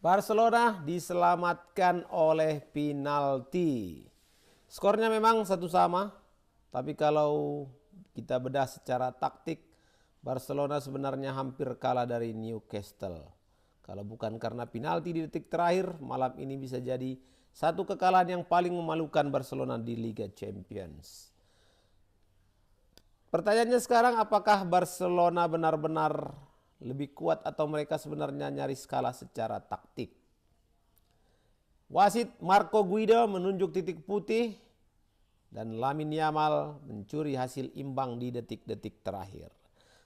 Barcelona diselamatkan oleh penalti. Skornya memang satu sama, tapi kalau kita bedah secara taktik, Barcelona sebenarnya hampir kalah dari Newcastle. Kalau bukan karena penalti di detik terakhir, malam ini bisa jadi satu kekalahan yang paling memalukan Barcelona di Liga Champions. Pertanyaannya sekarang, apakah Barcelona benar-benar lebih kuat atau mereka sebenarnya nyaris kalah secara taktik? Wasit Marco Guido menunjuk titik putih dan Lamine Yamal mencuri hasil imbang di detik-detik terakhir.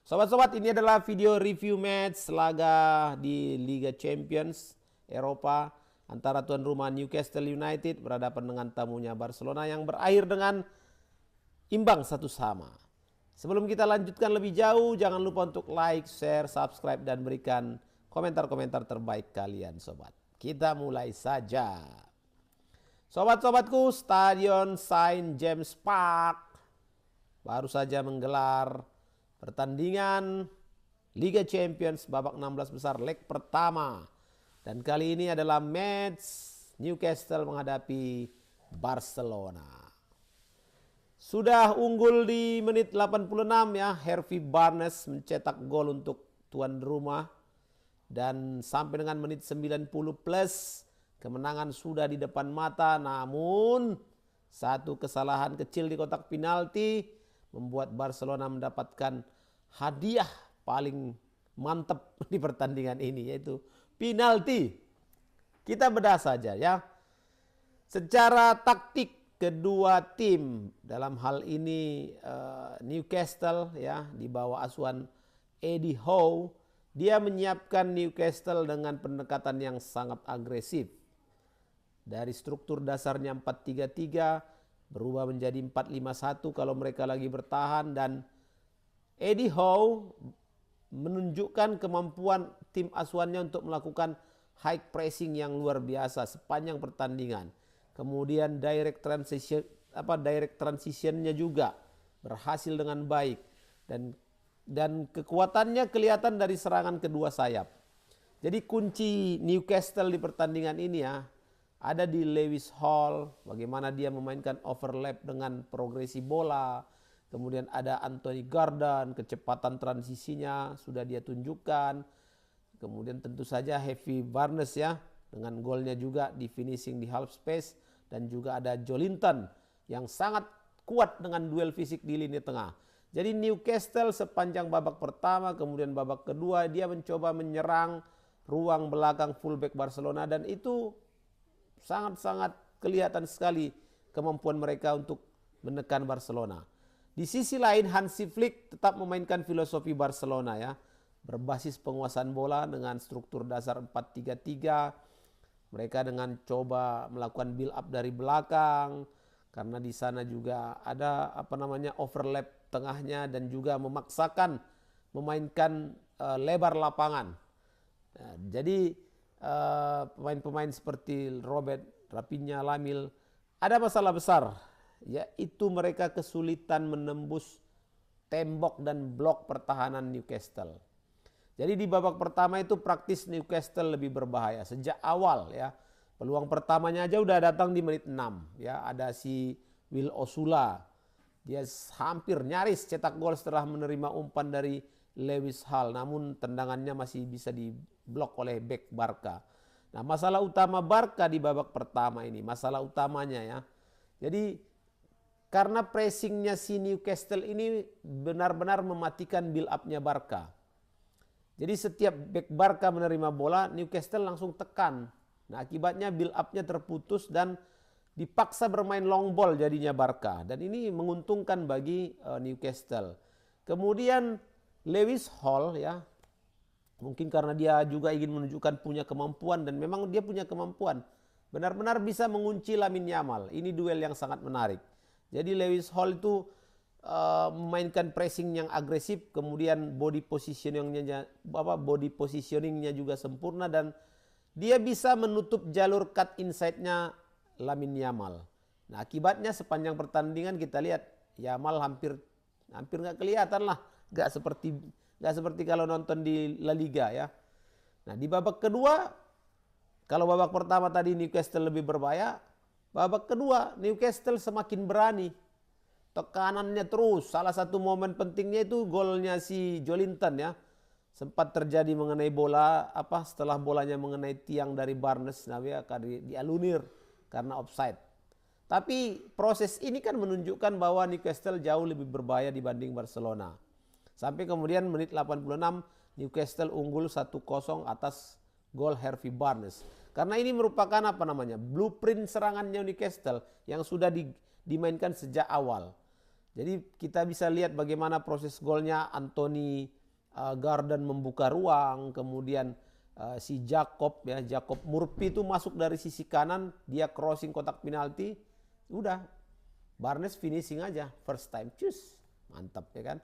Sobat-sobat, ini adalah video review match laga di Liga Champions Eropa antara tuan rumah Newcastle United berhadapan dengan tamunya Barcelona yang berakhir dengan imbang satu sama. Sebelum kita lanjutkan lebih jauh, jangan lupa untuk like, share, subscribe, dan berikan komentar-komentar terbaik kalian, sobat. Kita mulai saja. Sobat-sobatku, Stadion Saint James Park baru saja menggelar pertandingan Liga Champions babak 16 besar leg pertama. Dan kali ini adalah match Newcastle menghadapi Barcelona. Sudah unggul di menit 86 ya, Harvey Barnes mencetak gol untuk tuan rumah. Dan sampai dengan menit 90 plus, kemenangan sudah di depan mata. Namun, satu kesalahan kecil di kotak penalti membuat Barcelona mendapatkan hadiah paling mantap di pertandingan ini, yaitu penalti. Kita bedah saja ya. Secara taktik, kedua tim dalam hal ini Newcastle ya di bawah asuhan Eddie Howe, dia menyiapkan Newcastle dengan pendekatan yang sangat agresif. Dari struktur dasarnya 4-3-3 berubah menjadi 4-5-1 kalau mereka lagi bertahan, dan Eddie Howe menunjukkan kemampuan tim asuhannya untuk melakukan high pressing yang luar biasa sepanjang pertandingan. Kemudian direct transitionnya juga berhasil dengan baik, dan kekuatannya kelihatan dari serangan kedua sayap. Jadi kunci Newcastle di pertandingan ini ya ada di Lewis Hall, bagaimana dia memainkan overlap dengan progresi bola. Kemudian ada Anthony Gordon, kecepatan transisinya sudah dia tunjukkan. Kemudian tentu saja Harvey Barnes ya, dengan golnya juga di finishing di half space. Dan juga ada Joelinton yang sangat kuat dengan duel fisik di lini tengah. Jadi Newcastle sepanjang babak pertama, kemudian babak kedua dia mencoba menyerang ruang belakang fullback Barcelona, dan itu sangat-sangat kelihatan sekali kemampuan mereka untuk menekan Barcelona. Di sisi lain Hansi Flick tetap memainkan filosofi Barcelona ya, berbasis penguasaan bola dengan struktur dasar 4-3-3. Mereka dengan coba melakukan build up dari belakang, karena di sana juga ada overlap tengahnya, dan juga memaksakan memainkan lebar lapangan. Nah, jadi pemain-pemain seperti Robert, Raphinha, Lamil ada masalah besar, yaitu mereka kesulitan menembus tembok dan blok pertahanan Newcastle. Jadi di babak pertama itu praktis Newcastle lebih berbahaya sejak awal ya. Peluang pertamanya aja udah datang di menit 6 ya. Ada si Will Osula. Dia hampir nyaris cetak gol setelah menerima umpan dari Lewis Hall, namun tendangannya masih bisa diblok oleh bek Barca. Nah, masalah utama Barca di babak pertama ini, masalah utamanya ya. Jadi karena pressingnya si Newcastle ini benar-benar mematikan build up-nya Barca. Jadi setiap bek Barca menerima bola, Newcastle langsung tekan. Nah, akibatnya build up-nya terputus dan dipaksa bermain long ball jadinya Barca. Dan ini menguntungkan bagi Newcastle. Kemudian Lewis Hall ya, mungkin karena dia juga ingin menunjukkan punya kemampuan, dan memang dia punya kemampuan. Benar-benar bisa mengunci Lamine Yamal. Ini duel yang sangat menarik. Jadi Lewis Hall itu memainkan pressing yang agresif, kemudian body positioningnya juga sempurna, dan dia bisa menutup jalur cut inside-nya Lamine Yamal. Nah, akibatnya sepanjang pertandingan kita lihat Yamal hampir nggak kelihatan lah, nggak seperti kalau nonton di La Liga ya. Nah, di babak kedua Kalau babak pertama tadi Newcastle lebih berbahaya, babak kedua Newcastle semakin berani. Tekanannya terus. Salah satu momen pentingnya itu golnya si Joelinton ya. Sempat terjadi mengenai bola setelah bolanya mengenai tiang dari Barnes, nah dialunir karena offside. Tapi proses ini kan menunjukkan bahwa Newcastle jauh lebih berbahaya dibanding Barcelona. Sampai kemudian menit 86 Newcastle unggul 1-0 atas gol Harvey Barnes. Karena ini merupakan blueprint serangannya Newcastle yang sudah dimainkan sejak awal. Jadi kita bisa lihat bagaimana proses golnya. Anthony Gordon membuka ruang, kemudian si Jacob Murphy itu masuk dari sisi kanan, dia crossing kotak penalti, udah Barnes finishing aja first time, cus, mantap ya kan.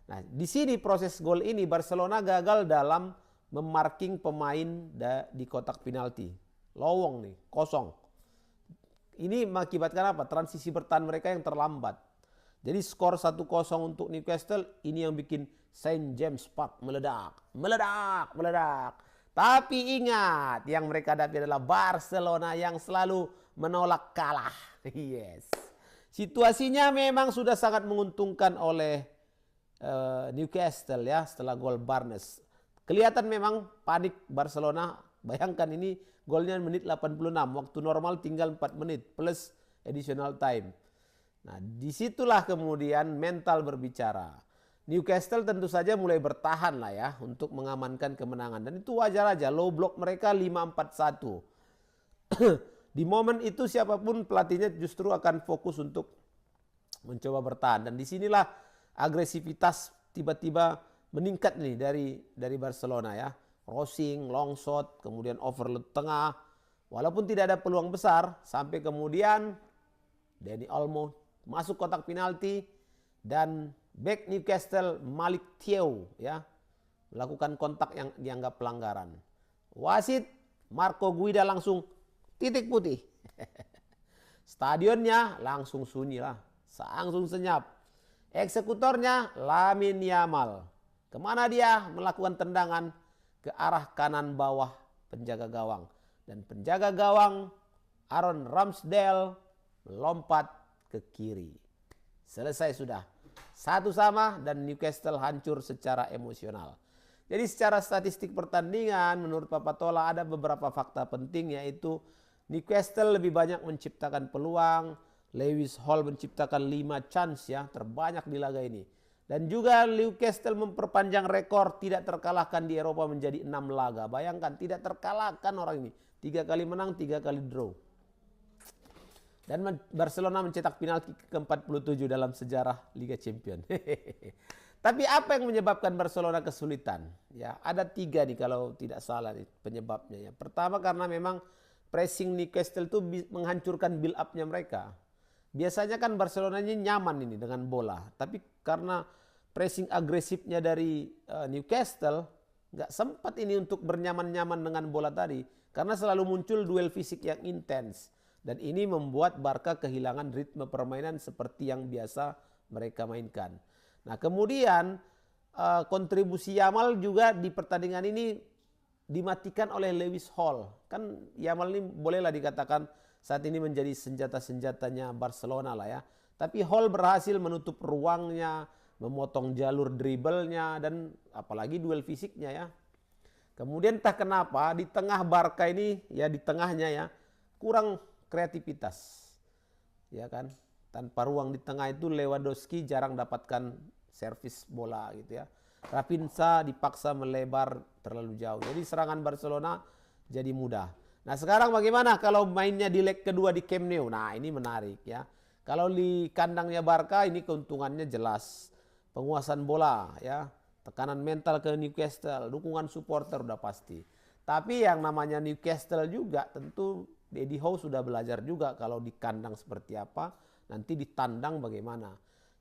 Nah di sini proses gol ini Barcelona gagal dalam memarking pemain di kotak penalti, lowong nih, kosong. Ini mengakibatkan apa? Transisi bertahan mereka yang terlambat. Jadi skor 1-0 untuk Newcastle ini yang bikin St. James Park meledak. Tapi ingat, yang mereka hadapi adalah Barcelona yang selalu menolak kalah. Yes. Situasinya memang sudah sangat menguntungkan oleh Newcastle ya setelah gol Barnes. Kelihatan memang panik Barcelona. Bayangkan ini golnya menit 86, waktu normal tinggal 4 menit plus additional time. Nah, disitulah kemudian mental berbicara. Newcastle tentu saja mulai bertahan lah ya untuk mengamankan kemenangan. Dan itu wajar aja, low block mereka 5-4-1. Di momen itu siapapun pelatihnya justru akan fokus untuk mencoba bertahan. Dan disinilah agresivitas tiba-tiba meningkat nih dari Barcelona ya. Crossing, long shot, kemudian overload tengah. Walaupun tidak ada peluang besar, sampai kemudian Dani Olmo masuk kotak penalti dan back Newcastle Malik Thiaw ya melakukan kontak yang dianggap pelanggaran. Wasit Marco Guida langsung titik putih. Stadionnya langsung sunyi lah, langsung senyap. Eksekutornya Lamine Yamal. Kemana dia? Melakukan tendangan ke arah kanan bawah penjaga gawang. Dan penjaga gawang Aaron Ramsdale melompat ke kiri. Selesai sudah. 1-1 dan Newcastle hancur secara emosional. Jadi secara statistik pertandingan menurut Papatola ada beberapa fakta penting, yaitu Newcastle lebih banyak menciptakan peluang. Lewis Hall menciptakan 5 chance ya, terbanyak di laga ini. Dan juga Newcastle memperpanjang rekor tidak terkalahkan di Eropa menjadi 6 laga. Bayangkan tidak terkalahkan orang ini. 3 kali menang, 3 kali draw. Dan Barcelona mencetak penalti ke-47 dalam sejarah Liga Champions. Tapi apa yang menyebabkan Barcelona kesulitan? Ya, ada 3 nih kalau tidak salah nih penyebabnya. Ya. Pertama karena memang pressing Newcastle itu menghancurkan build up-nya mereka. Biasanya kan Barcelona ini nyaman ini dengan bola. Tapi karena pressing agresifnya dari Newcastle, nggak sempat ini untuk bernyaman-nyaman dengan bola tadi. Karena selalu muncul duel fisik yang intens. Dan ini membuat Barca kehilangan ritme permainan seperti yang biasa mereka mainkan. Nah kemudian kontribusi Yamal juga di pertandingan ini dimatikan oleh Lewis Hall. Kan Yamal ini bolehlah dikatakan saat ini menjadi senjata-senjatanya Barcelona lah ya. Tapi Hall berhasil menutup ruangnya, memotong jalur dribblenya dan apalagi duel fisiknya ya. Kemudian entah kenapa di tengah Barca ini ya, di tengahnya ya kurang kreativitas. Ya kan? Tanpa ruang di tengah itu Lewandowski jarang dapatkan servis bola gitu ya. Rafinha dipaksa melebar terlalu jauh. Jadi serangan Barcelona jadi mudah. Nah sekarang bagaimana kalau mainnya di leg kedua di Camp Nou? Nah ini menarik ya. Kalau di kandangnya Barca ini keuntungannya jelas. Penguasaan bola ya. Tekanan mental ke Newcastle. Dukungan supporter udah pasti. Tapi yang namanya Newcastle juga tentu Eddie Howe sudah belajar juga kalau di kandang seperti apa. Nanti ditandang bagaimana.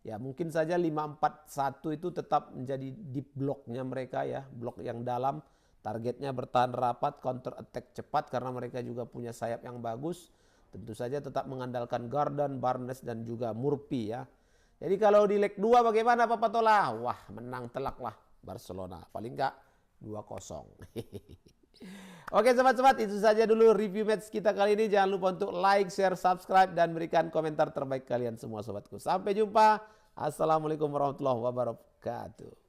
Ya mungkin saja 5-4-1 itu tetap menjadi deep blocknya mereka ya. Blok yang dalam. Targetnya bertahan rapat, counter attack cepat karena mereka juga punya sayap yang bagus. Tentu saja tetap mengandalkan Gordon, Barnes dan juga Murphy ya. Jadi kalau di leg 2 bagaimana Papatola? Wah menang telak lah Barcelona. Paling enggak 2-0. Oke sobat-sobat, itu saja dulu review match kita kali ini. Jangan lupa untuk like, share, subscribe, dan berikan komentar terbaik kalian semua sobatku. Sampai jumpa. Assalamualaikum warahmatullahi wabarakatuh.